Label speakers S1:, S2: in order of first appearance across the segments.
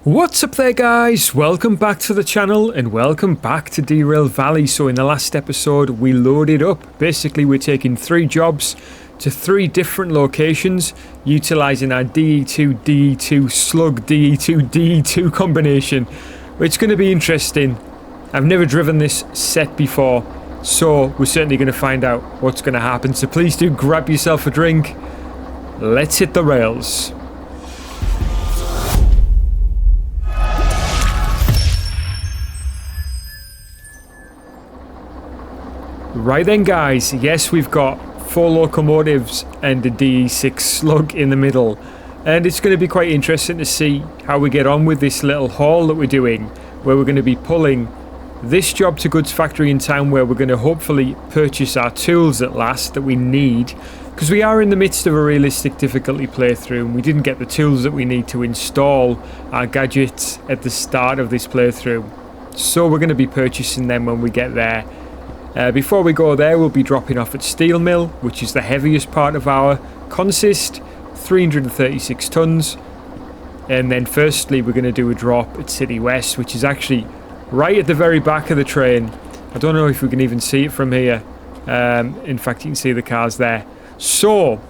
S1: What's up there guys, welcome back to the channel and welcome back to Derail Valley. So in the last episode we loaded up. Basically we're taking 3 jobs to 3 different locations utilising our DE2 Slug DE2 combination. It's going to be interesting. I've never driven this set before, so we're certainly going to find out what's going to happen. So please do grab yourself a drink. Let's hit the rails. Right then guys, yes, we've got 4 locomotives and a DE6 Slug in the middle, and it's going to be quite interesting to see how we get on with this little haul that we're doing, where we're going to be pulling this job to goods factory in town, where we're going to hopefully purchase our tools at last that we need, because we are in the midst of a realistic difficulty playthrough and we didn't get the tools that we need to install our gadgets at the start of this playthrough, so we're going to be purchasing them when we get there. Before we go there, we'll be dropping off at Steel Mill, which is the heaviest part of our consist, 336 tons. And then firstly, we're going to do a drop at City West, which is actually right at the very back of the train. I don't know if we can even see it from here. In fact, you can see the cars there. So,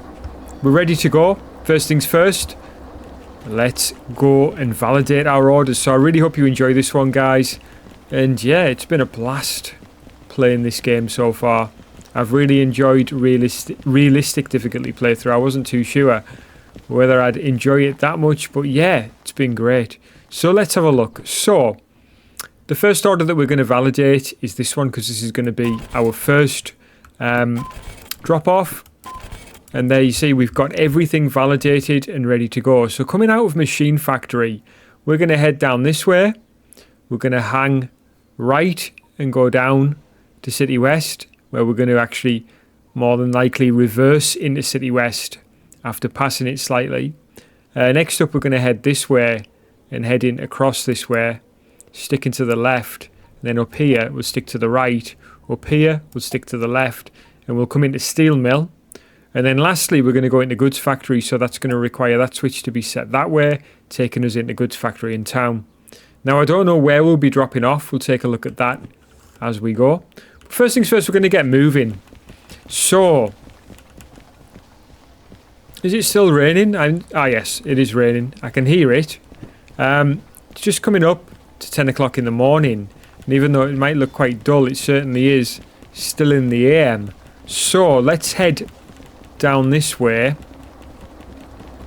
S1: we're ready to go. First things first, let's go and validate our orders. So I really hope you enjoy this one, guys. And yeah, it's been a blast playing this game so far. I've really enjoyed realistic difficulty playthrough. I wasn't too sure whether I'd enjoy it that much, but yeah, it's been great. So let's have a look. So the first order that we're going to validate is this one, because this is going to be our first drop off. And there you see we've got everything validated and ready to go. So coming out of Machine Factory, we're going to head down this way. We're going to hang right and go down to City West, where we're going to actually more than likely reverse into City West after passing it slightly. Next up, we're going to head this way and head in across this way, sticking to the left. And then up here we'll stick to the right, up here we'll stick to the left, and we'll come into Steel Mill. And then lastly, we're going to go into Goods Factory, so that's going to require that switch to be set that way, taking us into Goods Factory in town. Now I don't know where we'll be dropping off. We'll take a look at that as we go. First things first, we're going to get moving. So, is it still raining? Yes, it is raining. I can hear it. It's just coming up to 10 o'clock in the morning. And even though it might look quite dull, it certainly is still in the AM. So, let's head down this way.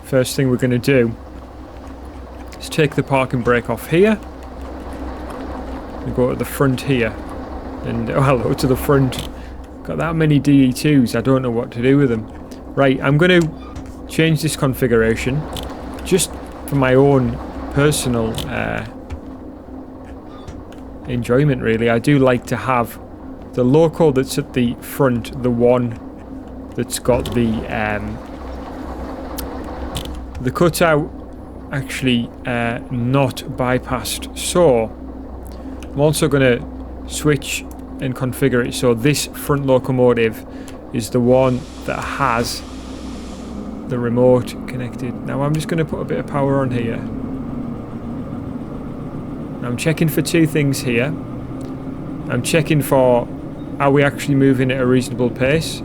S1: First thing we're going to do is take the parking brake off here. We go to the front here. And, oh, hello to the front. Got that many DE2s, I don't know what to do with them. Right, I'm going to change this configuration just for my own personal enjoyment, really. I do like to have the loco that's at the front, the one that's got the cutout actually not bypassed. So, I'm also going to switch and configure it so this front locomotive is the one that has the remote connected. Now I'm just going to put a bit of power on here. I'm checking for 2 things here. I'm checking for are we actually moving at a reasonable pace.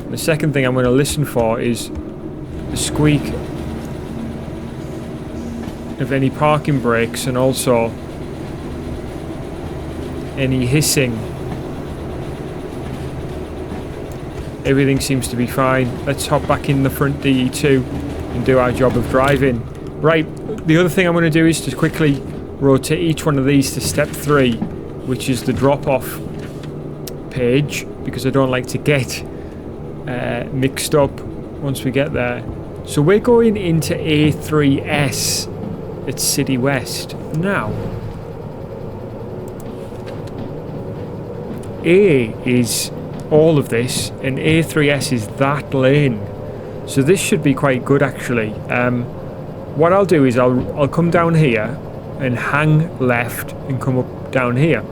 S1: The second thing I'm going to listen for is the squeak of any parking brakes, and also any hissing. Everything seems to be fine. Let's hop back in the front DE2 and do our job of driving. Right, the other thing I'm going to do is to quickly rotate each one of these to step 3, which is the drop-off page, because I don't like to get mixed up once we get there. So we're going into A3S at City West. Now, A is all of this and A3S is that lane, so this should be quite good actually. What I'll do is I'll come down here and hang left and come up down here,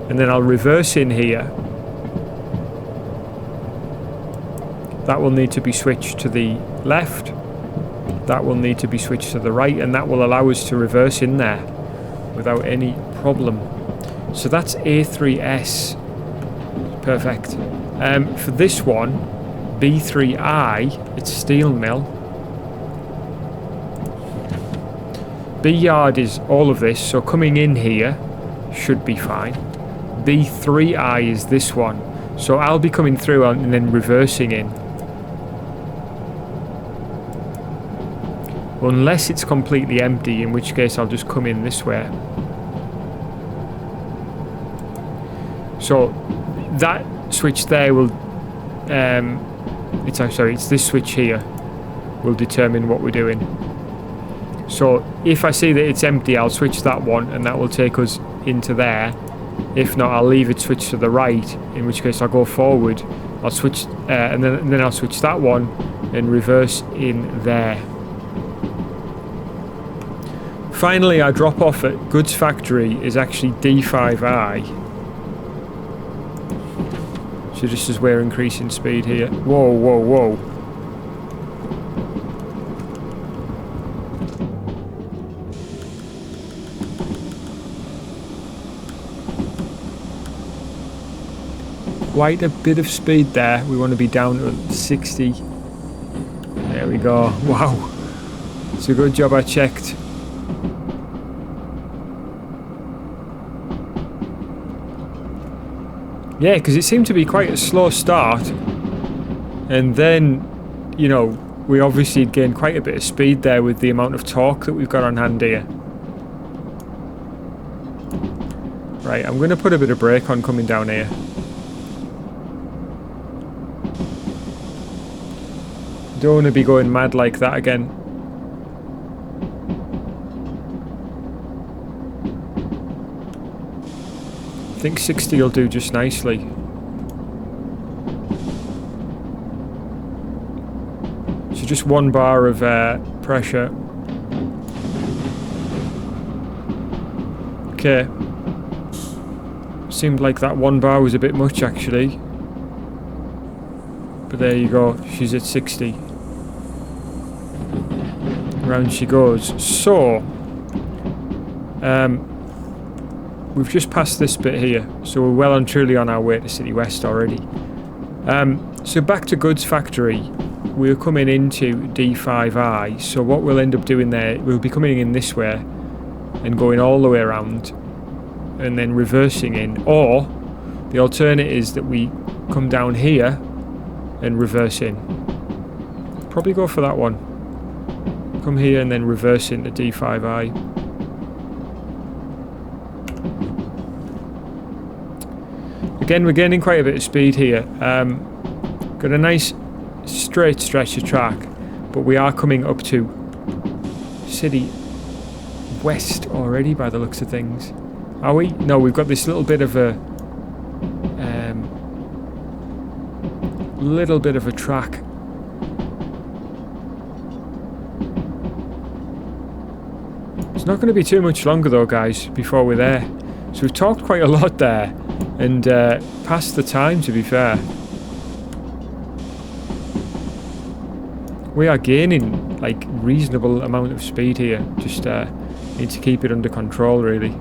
S1: and then I'll reverse in here. That will need to be switched to the left, that will need to be switched to the right, and that will allow us to reverse in there without any problem. So that's A3S. Perfect. For this one, B3I, it's steel mill. B yard is all of this, so coming in here should be fine. B3I is this one, so I'll be coming through and then reversing in. Unless it's completely empty, in which case I'll just come in this way. So that switch there will, it's this switch here will determine what we're doing. So if I see that it's empty, I'll switch that one, and that will take us into there. If not, I'll leave it switched to the right, in which case I'll go forward. I'll switch, and then I'll switch that one and reverse in there. Finally, our drop off at Goods Factory is actually D5I. So just as we're increasing speed here. Whoa, whoa, whoa. Quite a bit of speed there. We want to be down to 60. There we go. Wow. It's a good job I checked. Yeah, because it seemed to be quite a slow start. And then, you know, we obviously gained quite a bit of speed there with the amount of torque that we've got on hand here. Right, I'm going to put a bit of brake on coming down here. Don't want to be going mad like that again. I think 60 will do just nicely. So just 1 bar of pressure. Okay. Seemed like that 1 bar was a bit much actually. But there you go, she's at 60. Round she goes. So, we've just passed this bit here, so we're well and truly on our way to City West already. So back to Goods Factory, we're coming into D5I, so what we'll end up doing there, we'll be coming in this way and going all the way around and then reversing in, or the alternate is that we come down here and reverse in. Probably go for that one. Come here and then reverse into D5I. Again, we're gaining quite a bit of speed here. Got a nice straight stretch of track, but we are coming up to City West already by the looks of things. Are we? No, we've got this little bit of a track. It's not going to be too much longer though, guys, before we're there. So we've talked quite a lot there, and past the time, to be fair. We are gaining like reasonable amount of speed here. Just need to keep it under control, really.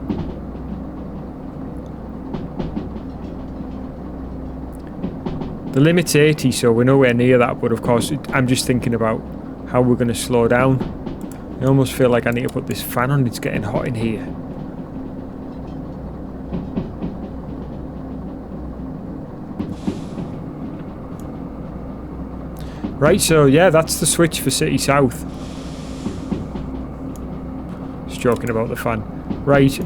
S1: The limit's 80, so we're nowhere near that, but of course I'm just thinking about how we're going to slow down. I almost feel like I need to put this fan on, it's getting hot in here. Right, so yeah, that's the switch for City South. Just joking about the fan. Right,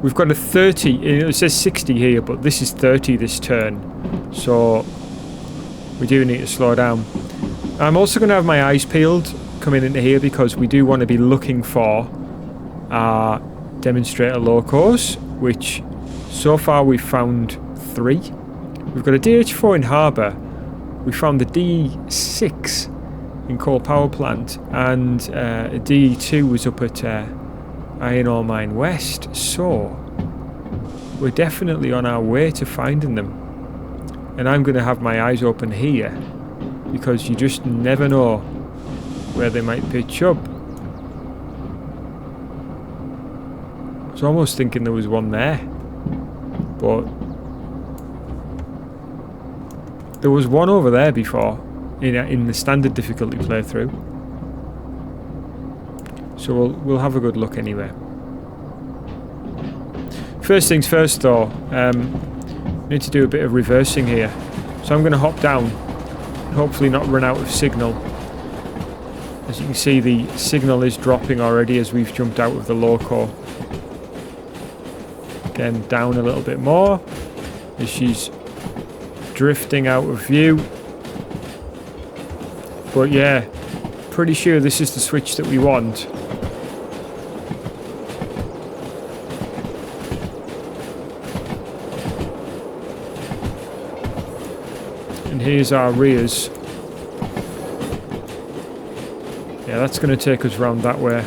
S1: we've got a 30, it says 60 here, but this is 30 this turn. So we do need to slow down. I'm also going to have my eyes peeled coming into here because we do want to be looking for our demonstrator locos, which so far we've found 3. We've got a DH4 in Harbour. We found the D6 in Coal Power Plant, and a D2 was up at Iron Ore Mine West. So we're definitely on our way to finding them, and I'm going to have my eyes open here because you just never know where they might pitch up. I was almost thinking there was one there, but there was one over there before in the standard difficulty playthrough. So we'll have a good look anyway. First things first though, need to do a bit of reversing here. So I'm going to hop down and hopefully not run out of signal. As you can see, the signal is dropping already as we've jumped out of the loco. Again, down a little bit more as she's drifting out of view. But yeah, pretty sure this is the switch that we want. And here's our rears. Yeah, that's going to take us round that way.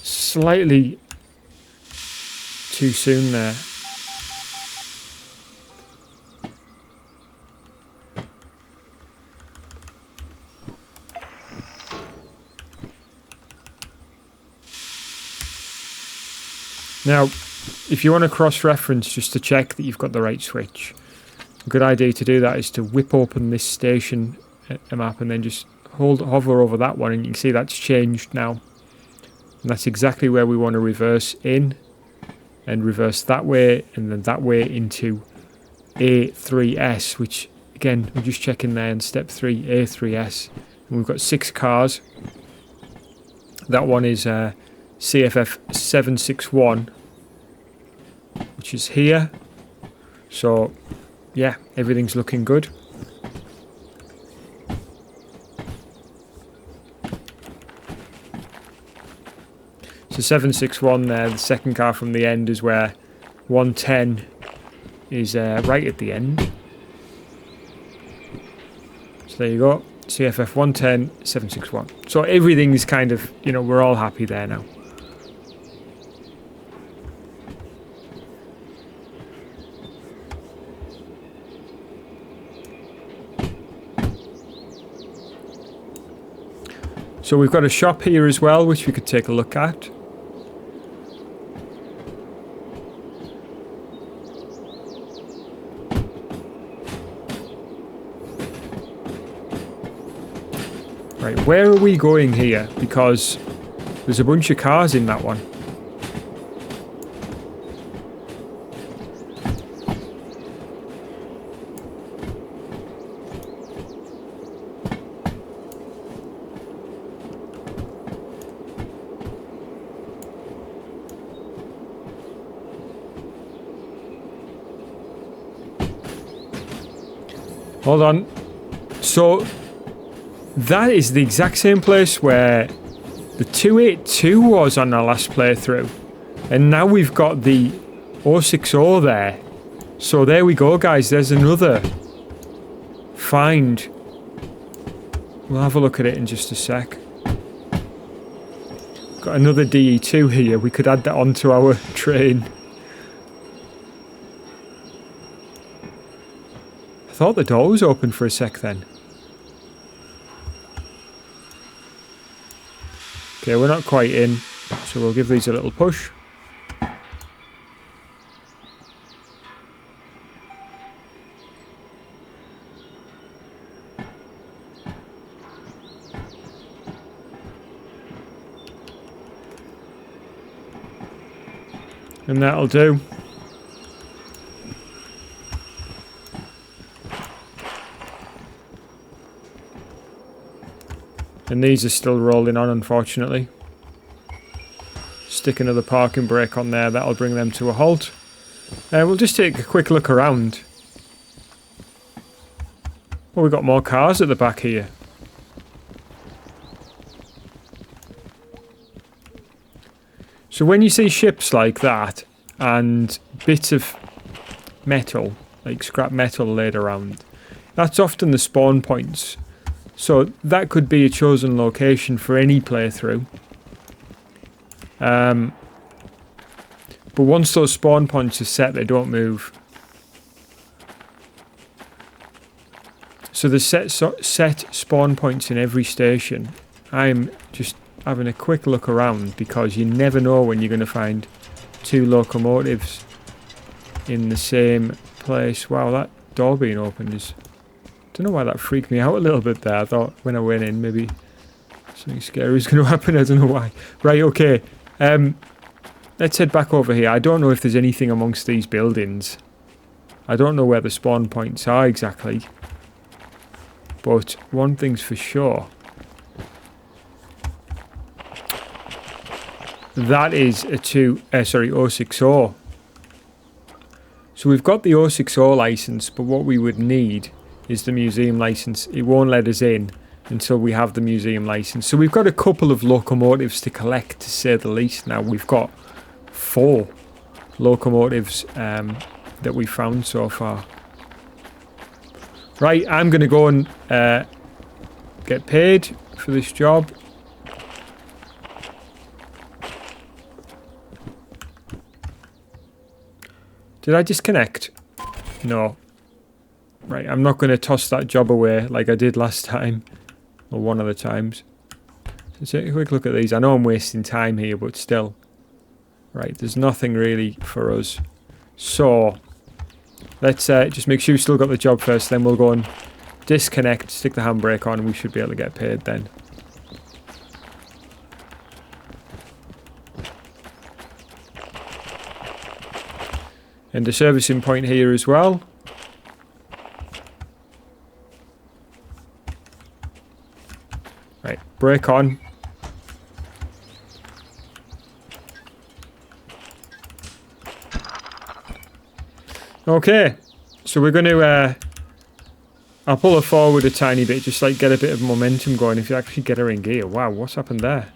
S1: Slightly too soon there. Now, if you want to cross-reference just to check that you've got the right switch, a good idea to do that is to whip open this station map and then just hover over that one, and you can see that's changed now. And that's exactly where we want to reverse in, and reverse that way, and then that way into A3S, which, again, we're just checking there in step 3, A3S. And we've got 6 cars. That one is CFF 761, which is here. So, yeah, everything's looking good. So 761 there, the second car from the end is where 110 is right at the end. So there you go, CFF 110, 761. So everything's kind of, you know, we're all happy there now. So we've got a shop here as well, which we could take a look at. Right, where are we going here? Because there's a bunch of cars in that one. Hold on. So that is the exact same place where the 282 was on our last playthrough. And now we've got the 060 there. So there we go, guys. There's another find. We'll have a look at it in just a sec. Got another DE2 here. We could add that onto our train. I thought the door was open for a sec then. Okay, we're not quite in, so we'll give these a little push. And that'll do. And these are still rolling on, unfortunately. Stick another parking brake on there, that'll bring them to a halt. We'll just take a quick look around. Oh, we've got more cars at the back here. So when you see ships like that, and bits of metal, like scrap metal laid around, that's often the spawn points. So that could be a chosen location for any playthrough. But once those spawn points are set, they don't move. So there's set spawn points in every station. I'm just having a quick look around because you never know when you're going to find two locomotives in the same place. Wow, that door being opened is... don't know why that freaked me out a little bit there. I thought when I went in maybe something scary was going to happen. I don't know why. Right, okay. Let's head back over here. I don't know if there's anything amongst these buildings. I don't know where the spawn points are exactly. But one thing's for sure. That is a 060. So we've got the 060 license, but what we would need is the museum license. It won't let us in until we have the museum license. So we've got a couple of locomotives to collect, to say the least. Now we've got 4 locomotives that we found so far. Right, I'm going to go and get paid for this job. Did I disconnect? No. Right, I'm not going to toss that job away like I did last time. Or one of the times. Let's take a quick look at these. I know I'm wasting time here, but still. Right, there's nothing really for us. So... let's just make sure we've still got the job first, then we'll go and disconnect, stick the handbrake on, and we should be able to get paid then. And a servicing point here as well. Right, brake on. Okay, so we're going to, I'll pull her forward a tiny bit, just like get a bit of momentum going if you actually get her in gear. Wow, what's happened there?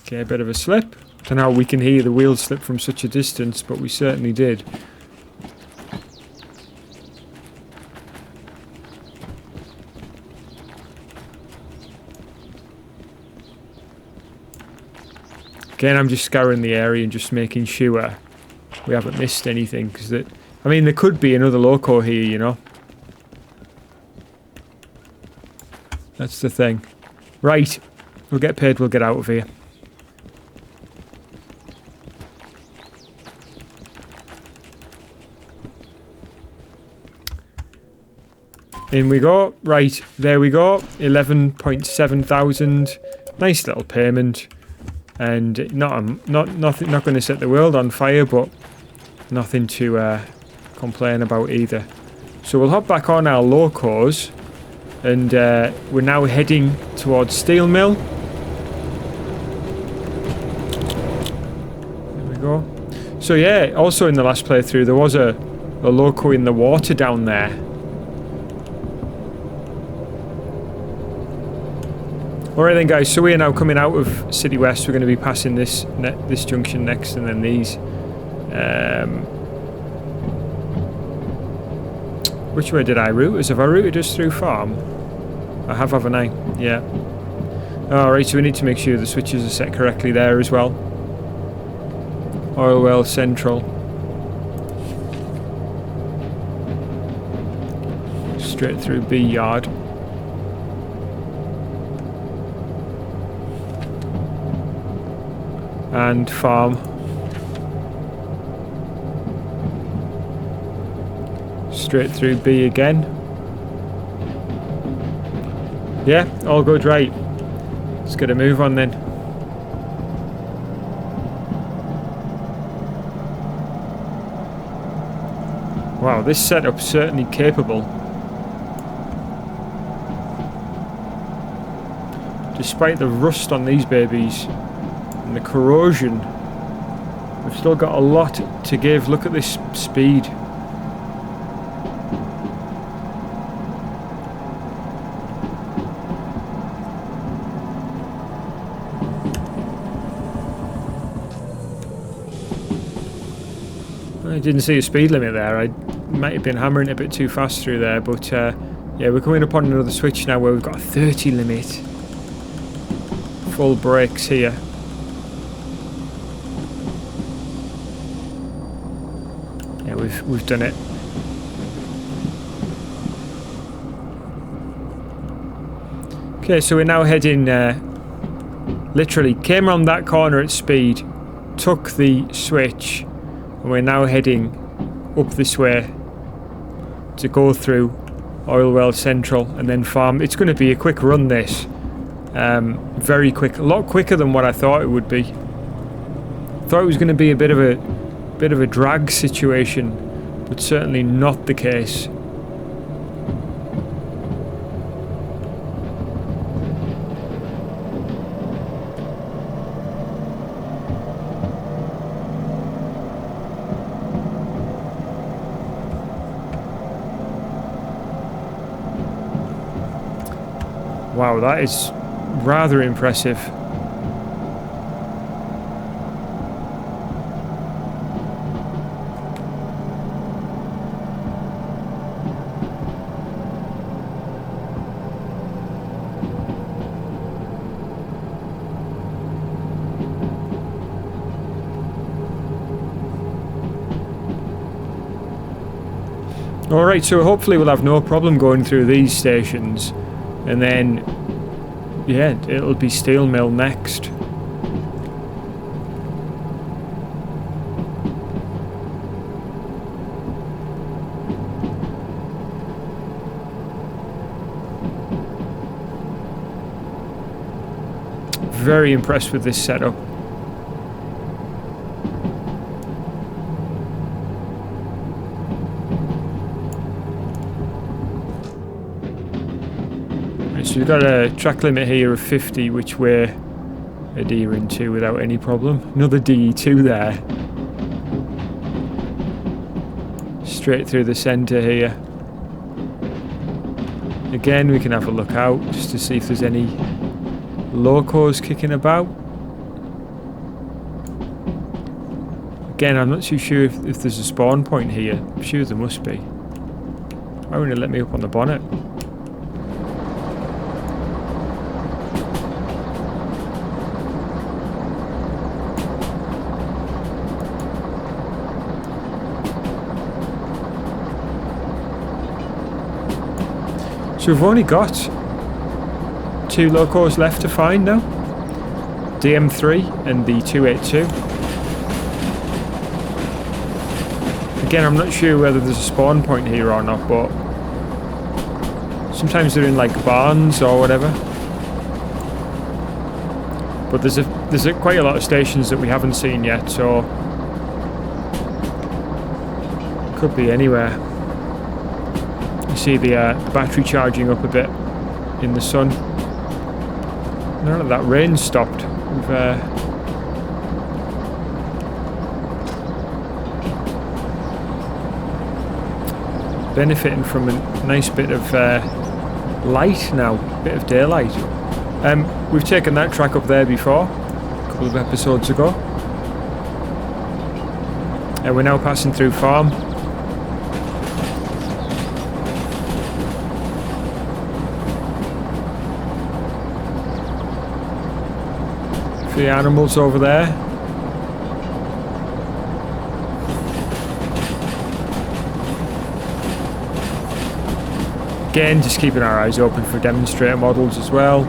S1: Okay, a bit of a slip. Don't know how we can hear the wheels slip from such a distance, but we certainly did. Again, I'm just scouring the area and just making sure we haven't missed anything, because I mean, there could be another loco here, you know. That's the thing. Right, we'll get paid, we'll get out of here. In we go. Right, there we go. 11.7 thousand. Nice little payment. And not going to set the world on fire, but nothing to complain about either. So we'll hop back on our locos, and we're now heading towards Steel Mill. There we go. So yeah, also in the last playthrough there was a loco in the water down there. Alright then guys, so we are now coming out of City West. We're going to be passing this junction next, and then these. Which way did I route us? Have I routed us through farm? I have, haven't I? Yeah. Alright, so we need to make sure the switches are set correctly there as well. Oil well central. Straight through B yard. And farm. Straight through B again. Yeah, all good, right. Let's get a move on then. Wow, this setup's certainly capable. Despite the rust on these babies and the corrosion, we've still got a lot to give. Look at this speed. I didn't see a speed limit there. I might have been hammering it a bit too fast through there, but Yeah, we're coming up on another switch now where we've got a 30 limit. Full brakes here. Yeah, we've done it. Okay, so we're now heading, literally came around that corner at speed, took the switch, and we're now heading up this way to go through Oilwell Central and then farm. It's going to be a quick run, this. Very quick, a lot quicker than what I thought it would be. Thought it was going to be a bit of a drag situation, but certainly not the case. Wow, that is rather impressive. Alright, so hopefully we'll have no problem going through these stations. And then, yeah, it'll be steel mill next. Very impressed with this setup. So we've got a track limit here of 50, which we're adhering to without any problem. Another DE2 there. Straight through the centre here. Again, we can have a look out just to see if there's any locos kicking about. Again, I'm not too sure if there's a spawn point here. I'm sure there must be. Why won't it let me up on the bonnet? So we've only got 2 locos left to find now. DM3 and the 282. Again, I'm not sure whether there's a spawn point here or not, but sometimes they're in like barns or whatever. But there's quite a lot of stations that we haven't seen yet, so could be anywhere. You see the battery charging up a bit in the sun. Now that that rain stopped, we've benefiting from a nice bit of light now, bit of daylight. We've taken that track up there before, a couple of episodes ago, and we're now passing through farm. The animals over there. Again, just keeping our eyes open for demonstrator models as well.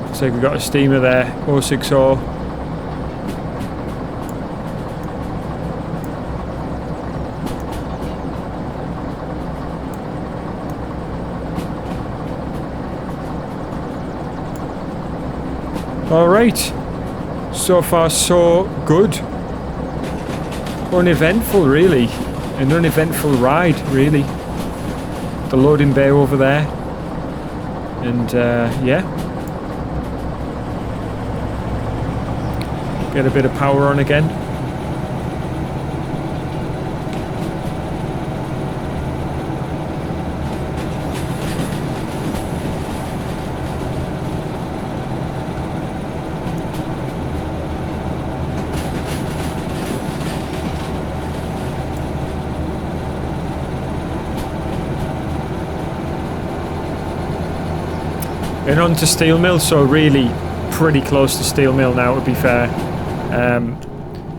S1: Looks like we've got a steamer there, 060. Alright, so far so good. Uneventful really, an uneventful ride really. The loading bay over there, and yeah. Get a bit of power on again. Getting on to steel mill, so really pretty close to steel mill now, to be fair.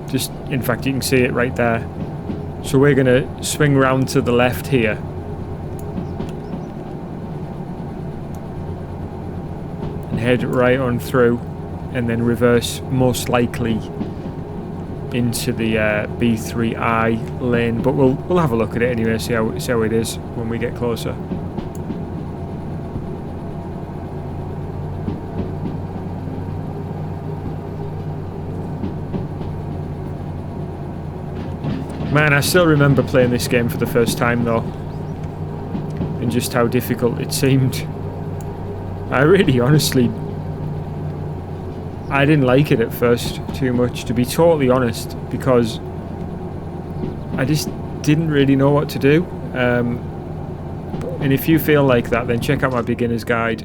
S1: Just, in fact, you can see it right there. So we're going to swing round to the left here. And head right on through, and then reverse most likely into the B3I lane. But we'll have a look at it anyway, see how it is when we get closer. Man, I still remember playing this game for the first time though, and just how difficult it seemed. I really, honestly, I didn't like it at first too much, to be totally honest, because I just didn't really know what to do. And if you feel like that, then check out my beginner's guide,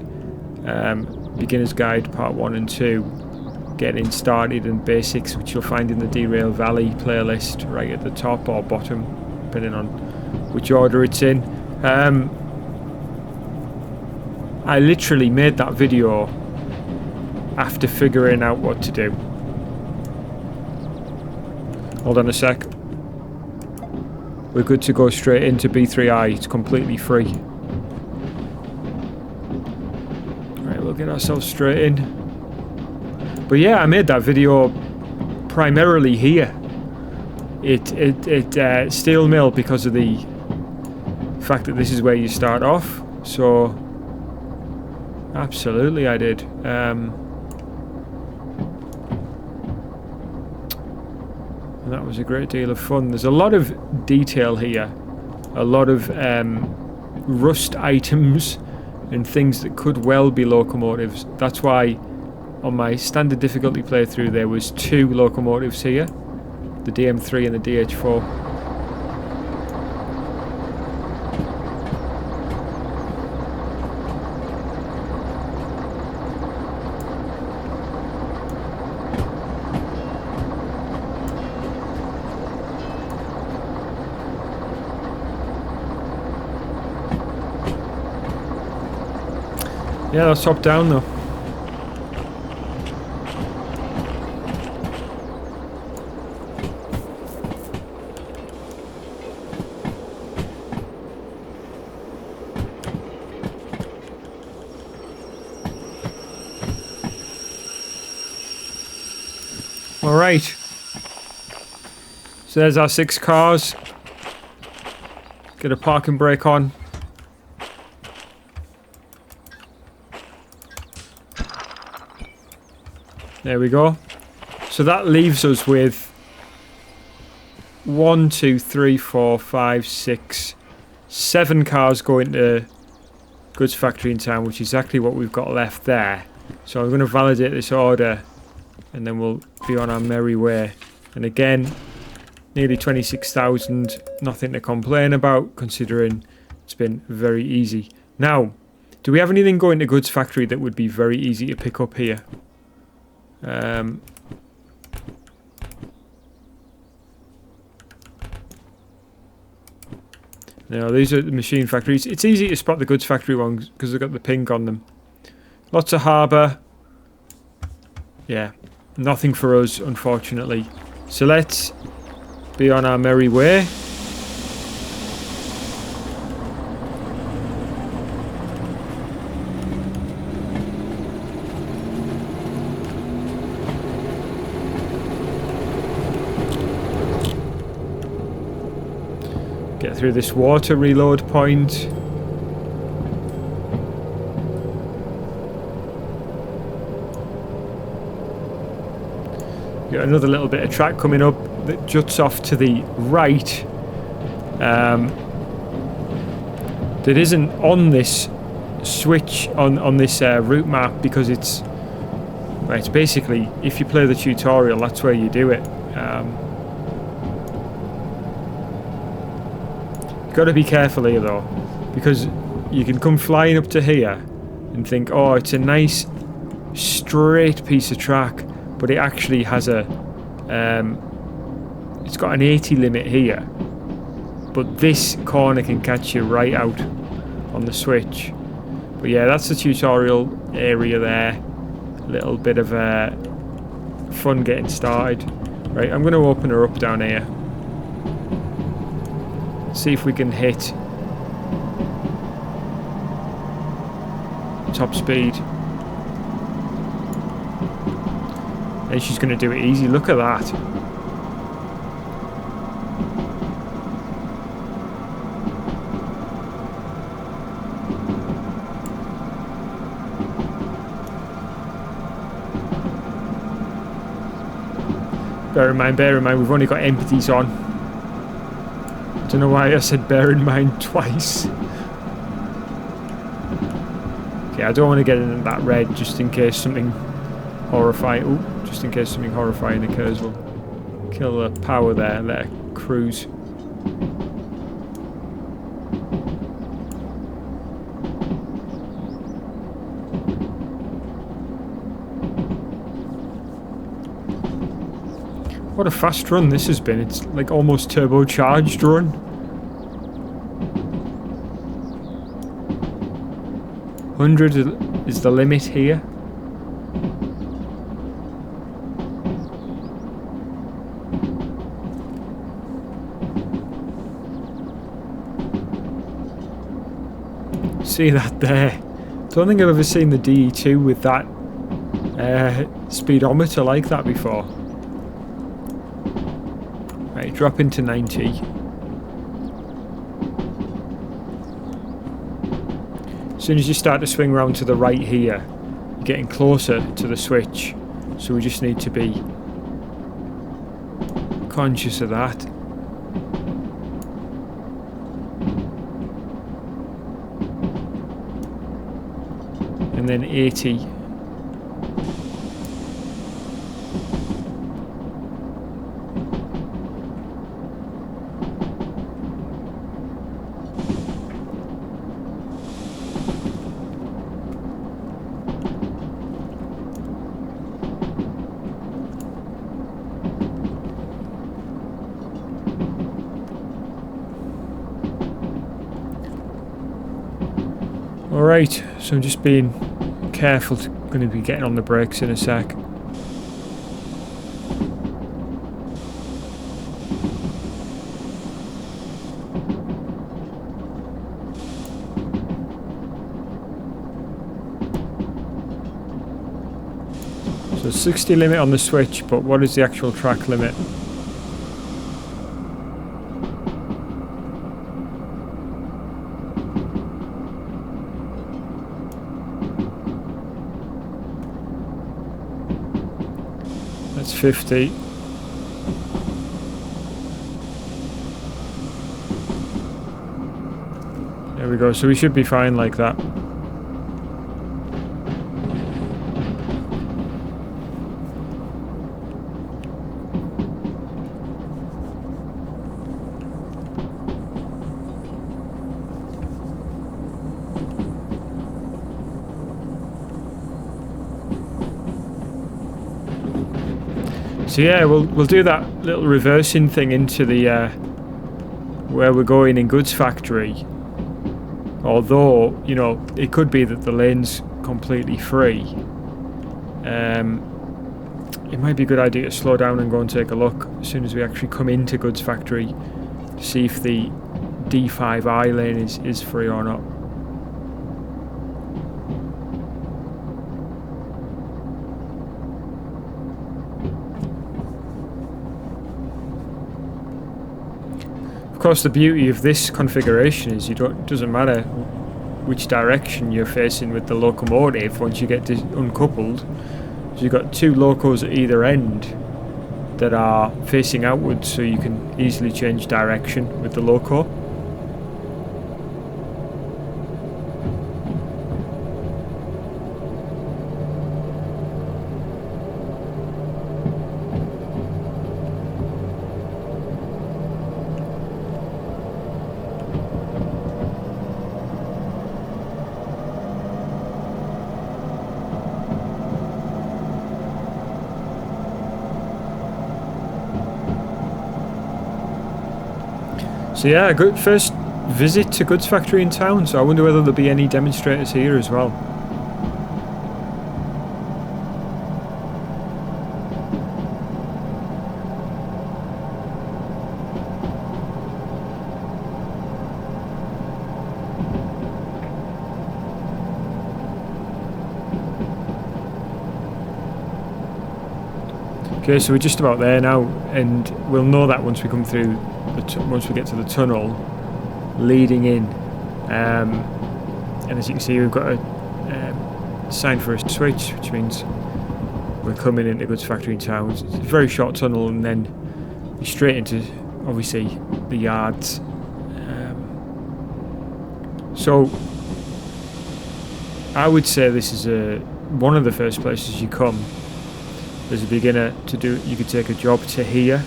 S1: part 1 and 2. Getting started in basics, which you'll find in the Derail Valley playlist right at the top or bottom, depending on which order it's in. I literally made that video after figuring out what to do. Hold on a sec. We're good to go straight into B3I. It's completely free. Right, we'll get ourselves straight in. But yeah, I made that video primarily here. It steel mill because of the fact that this is where you start off. So absolutely I did. And that was a great deal of fun. There's a lot of detail here, a lot of rust items and things that could well be locomotives. That's why on my standard difficulty playthrough there was 2 locomotives here, the DM3 and the DH4. Yeah, let's hop down though. Alright, so there's our 6 cars. Get a parking brake on. There we go. So that leaves us with 1, 2, 3, 4, 5, 6, 7 cars going to goods factory in town, which is exactly what we've got left there. So I'm going to validate this order, and then we'll be on our merry way. And again, nearly 26,000, nothing to complain about considering it's been very easy. Now, do we have anything going to goods factory that would be very easy to pick up here? No, these are the machine factories. It's easy to spot the goods factory ones because they've got the pink on them. Lots of harbour. Yeah, nothing for us, unfortunately. So let's be on our merry way. Get through this water reload point. Got another little bit of track coming up that juts off to the right. That isn't on this switch on this route map because it's basically, if you play the tutorial, that's where you do it. Got to be careful here though, because you can come flying up to here and think, oh, it's a nice straight piece of track, but it actually has a it's got an 80 limit here, but this corner can catch you right out on the switch. But yeah, that's the tutorial area there. A little bit of fun getting started. Right, I'm going to open her up down here. See if we can hit top speed. And she's going to do it easy. Look at that. Bear in mind, we've only got empties on. I don't know why I said bear in mind twice. Okay, I don't want to get in that red just in case something horrifying... Ooh, just in case something horrifying occurs. We'll kill the power there and let her cruise. What a fast run this has been. It's like almost turbocharged run. $100 is the limit here. See that there? Don't think I've ever seen the DE2 with that speedometer like that before. Right, drop into 90. As soon as you start to swing around to the right here, you're getting closer to the switch. So we just need to be conscious of that. And then 80. Alright, so I'm just being careful, going to be getting on the brakes in a sec. So 60 limit on the switch, but what is the actual track limit? That's 50. There we go, so we should be fine like that. So yeah, we'll do that little reversing thing into the where we're going in goods factory. Although, you know, it could be that the lane's completely free. It might be a good idea to slow down and go and take a look as soon as we actually come into goods factory to see if the D5I lane is free or not. Of course, the beauty of this configuration is it doesn't matter which direction you're facing with the locomotive once you get uncoupled. So you've got two locos at either end that are facing outwards, so you can easily change direction with the loco. So yeah, good first visit to goods factory in town, so I wonder whether there'll be any demonstrators here as well. Okay, so we're just about there now, and we'll know that once we come through, once we get to the tunnel leading in. And as you can see, we've got a sign for a switch, which means we're coming into goods factory in town. It's a very short tunnel, and then straight into, obviously, the yards. So I would say this is one of the first places you come as a beginner to do. You could take a job to here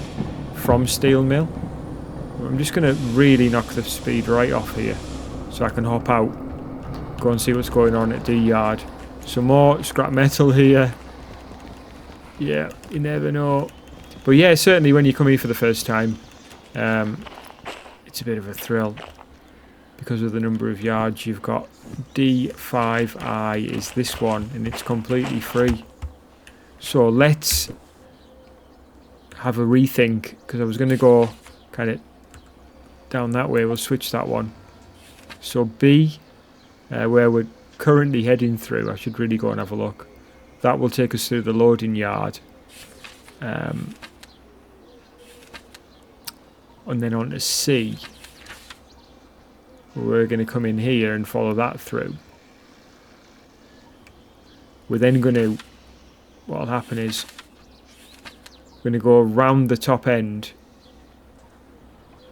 S1: from steel mill. I'm just going to really knock the speed right off here so I can hop out, go and see what's going on at D yard. Some more scrap metal here. Yeah, you never know. But yeah, certainly when you come here for the first time, it's a bit of a thrill because of the number of yards you've got. D5I is this one, and it's completely free. So let's have a rethink, because I was going to go kind of down that way. We'll switch that one. So B, where we're currently heading through, I should really go and have a look. That will take us through the loading yard. And then on to C. We're going to come in here and follow that through. We're then going to, what'll happen is, we're going to go around the top end.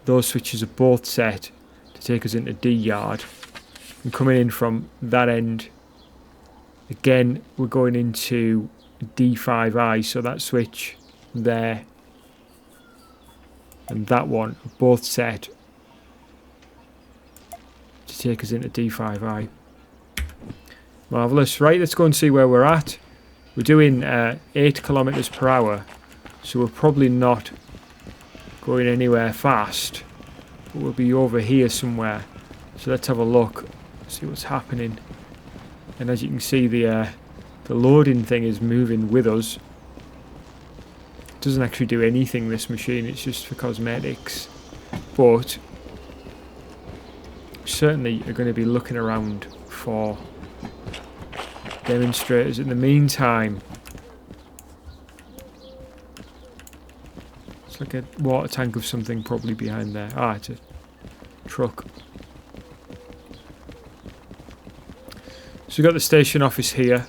S1: Those switches are both set to take us into D yard. And coming in from that end, again, we're going into D5I, so that switch there and that one are both set to take us into D5I. Marvellous. Right, let's go and see where we're at. We're doing 8 kilometers per hour, so we're probably not going anywhere fast, but we'll be over here somewhere. So let's have a look, see what's happening. And as you can see, the loading thing is moving with us. It doesn't actually do anything, this machine, it's just for cosmetics. But certainly are going to be looking around for demonstrators. In the meantime, it's like a water tank of something probably behind there. Ah, it's a truck. So we've got the station office here,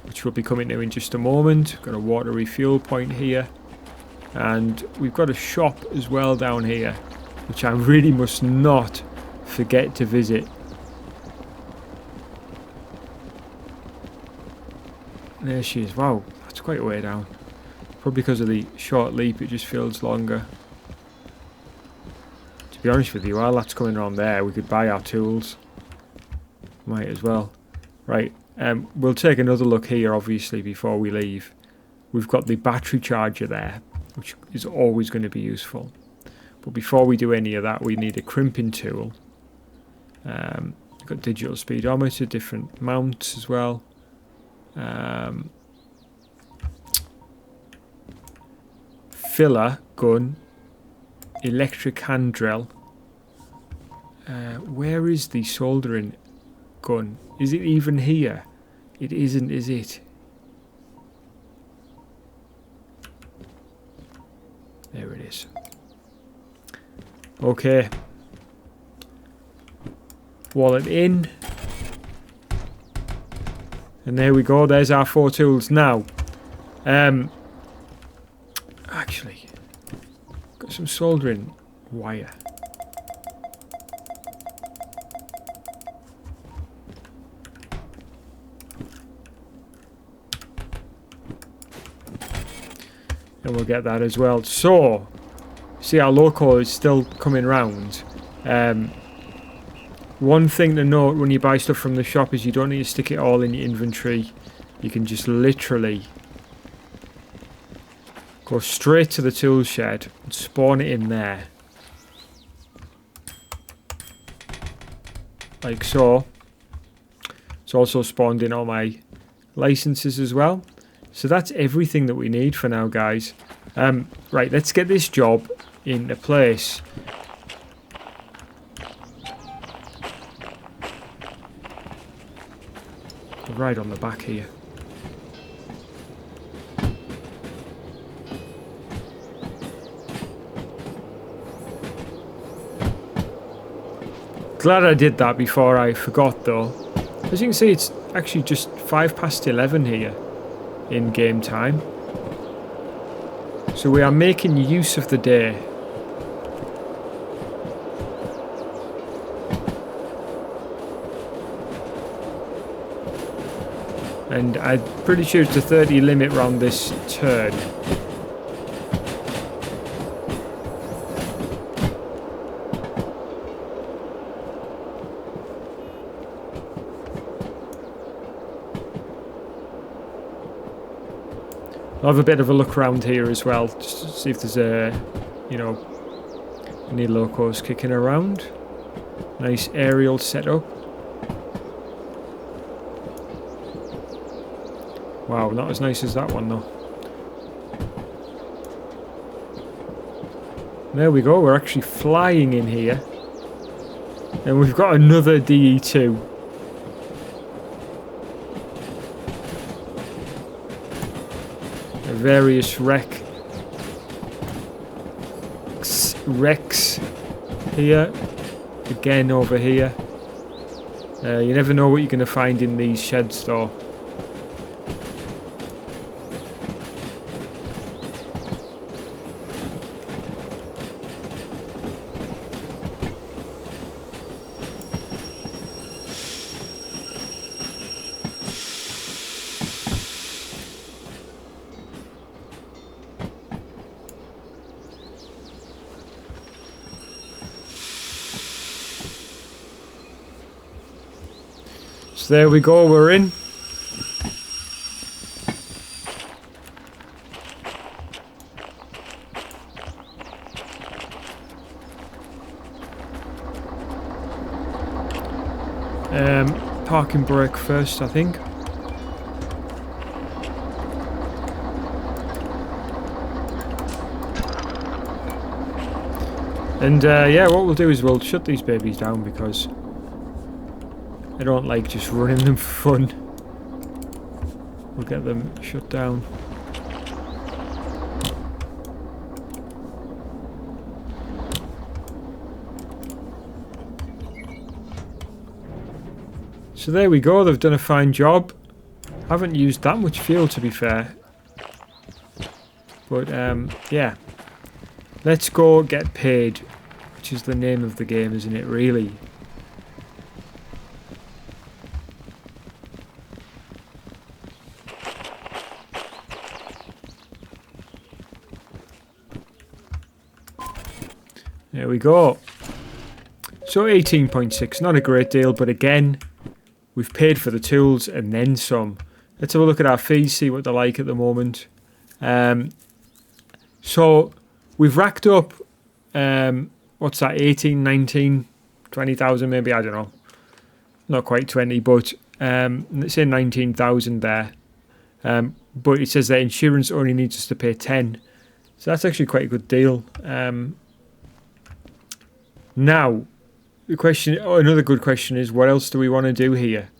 S1: which we'll be coming to in just a moment. We've got a water refuel point here, and we've got a shop as well down here, which I really must not forget to visit. There she is. Wow, that's quite a way down. Probably because of the short leap, it just feels longer. To be honest with you, while that's coming around there, we could buy our tools. Might as well. Right, we'll take another look here, obviously, before we leave. We've got the battery charger there, which is always going to be useful. But before we do any of that, we need a crimping tool. We've got digital speedometer, different mounts as well. Filler gun, electric hand drill. Where is the soldering gun? Is it even here? It isn't, is it? There it is. Okay. Wallet in. And there we go. There's our 4 tools. Now, actually, got some soldering wire. And we'll get that as well. So, see, our loco is still coming round. One thing to note when you buy stuff from the shop is you don't need to stick it all in your inventory. You can just literally go straight to the tool shed and spawn it in there. like so. It's also spawned in all my licenses as well. So that's everything that we need for now, guys. Right, let's get this job into place. Right on the back here. Glad I did that before I forgot though. As you can see, it's actually just 11:05 here in game time. So we are making use of the day. And I'm pretty sure it's a 30 limit round this turn. I'll have a bit of a look around here as well, just to see if there's any locos kicking around. Nice aerial setup. Wow, not as nice as that one though. There we go, we're actually flying in here. And we've got another DE2. Various wrecks here. Again over here. You never know what you're going to find in these sheds though. So there we go, we're in. Parking brake first, I think. And yeah, what we'll do is we'll shut these babies down because I don't like just running them for fun. We'll get them shut down. So there we go, they've done a fine job. Haven't used that much fuel to be fair. But yeah. Let's go get paid, which is the name of the game, isn't it, really? There we go. So 18.6, not a great deal, but again, we've paid for the tools and then some. Let's have a look at our fees, see what they're like at the moment. So we've racked up, what's that, 18, 19, 20,000 maybe, I don't know. Not quite 20, but let's say 19,000 there. But it says that insurance only needs us to pay 10. So that's actually quite a good deal. Now, the question, another good question is, what else do we want to do here?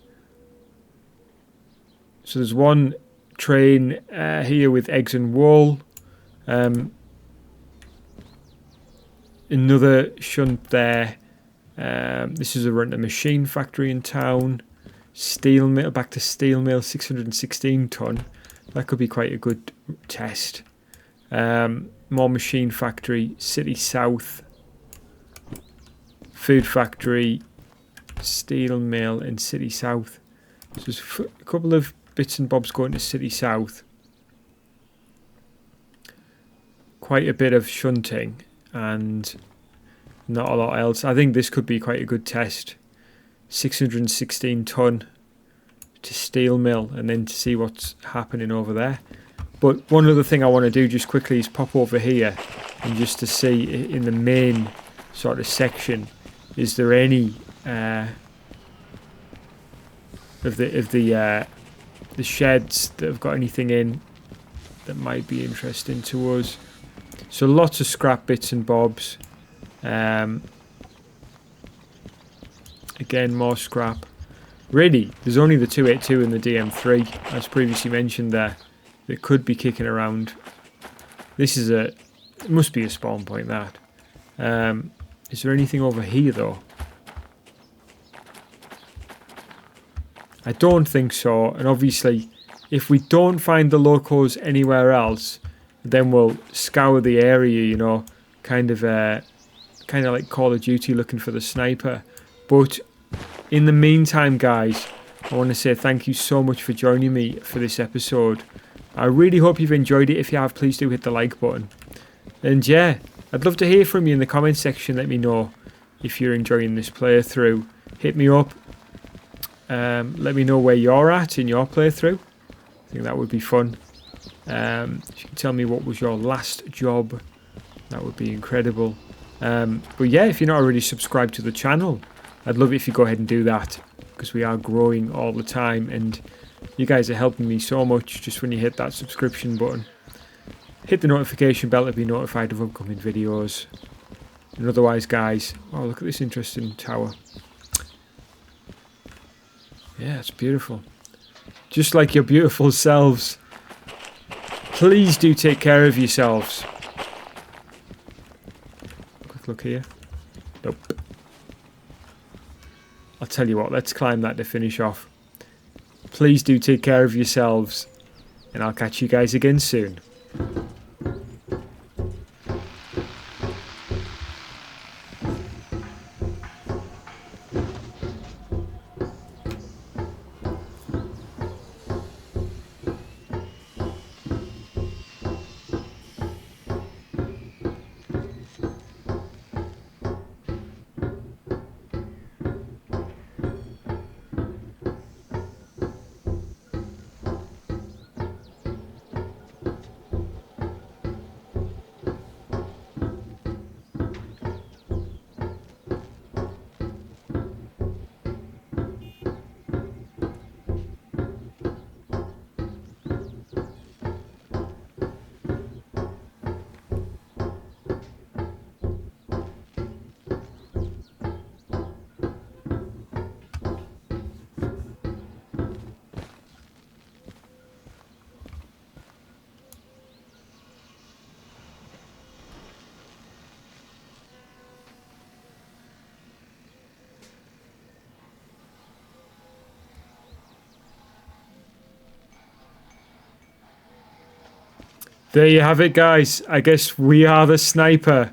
S1: So there's one train here with eggs and wool. Another shunt there. This is a run to machine factory in town. Steel mill, back to steel mill, 616 ton. That could be quite a good test. More machine factory, city south. Food factory, steel mill in city south. So there's a couple of bits and bobs going to city south. Quite a bit of shunting and not a lot else. I think this could be quite a good test. 616 ton to steel mill and then to see what's happening over there. But one other thing I want to do just quickly is pop over here and just to see in the main sort of section, is there any the sheds that have got anything in that might be interesting to us. So lots of scrap bits and bobs. Again, more scrap. Really, there's only the 282 and the DM3, as previously mentioned there, that could be kicking around. This is it must be a spawn point, that. Is there anything over here, though? I don't think so, and obviously, if we don't find the locos anywhere else, then we'll scour the area, you know, kind of like Call of Duty looking for the sniper. But in the meantime, guys, I want to say thank you so much for joining me for this episode. I really hope you've enjoyed it. If you have, please do hit the like button. And yeah, I'd love to hear from you in the comment section. Let me know if you're enjoying this playthrough. Hit me up. Let me know where you're at in your playthrough. I think that would be fun. If you can tell me what was your last job, that would be incredible. But yeah, if you're not already subscribed to the channel, I'd love it if you go ahead and do that, because we are growing all the time and you guys are helping me so much just when you hit that subscription button. Hit the notification bell to be notified of upcoming videos. And otherwise, guys, oh, look at this interesting tower. Yeah, it's beautiful. Just like your beautiful selves. Please do take care of yourselves. Quick look here. Nope. I'll tell you what, let's climb that to finish off. Please do take care of yourselves. And I'll catch you guys again soon. There you have it, guys. I guess we are the sniper.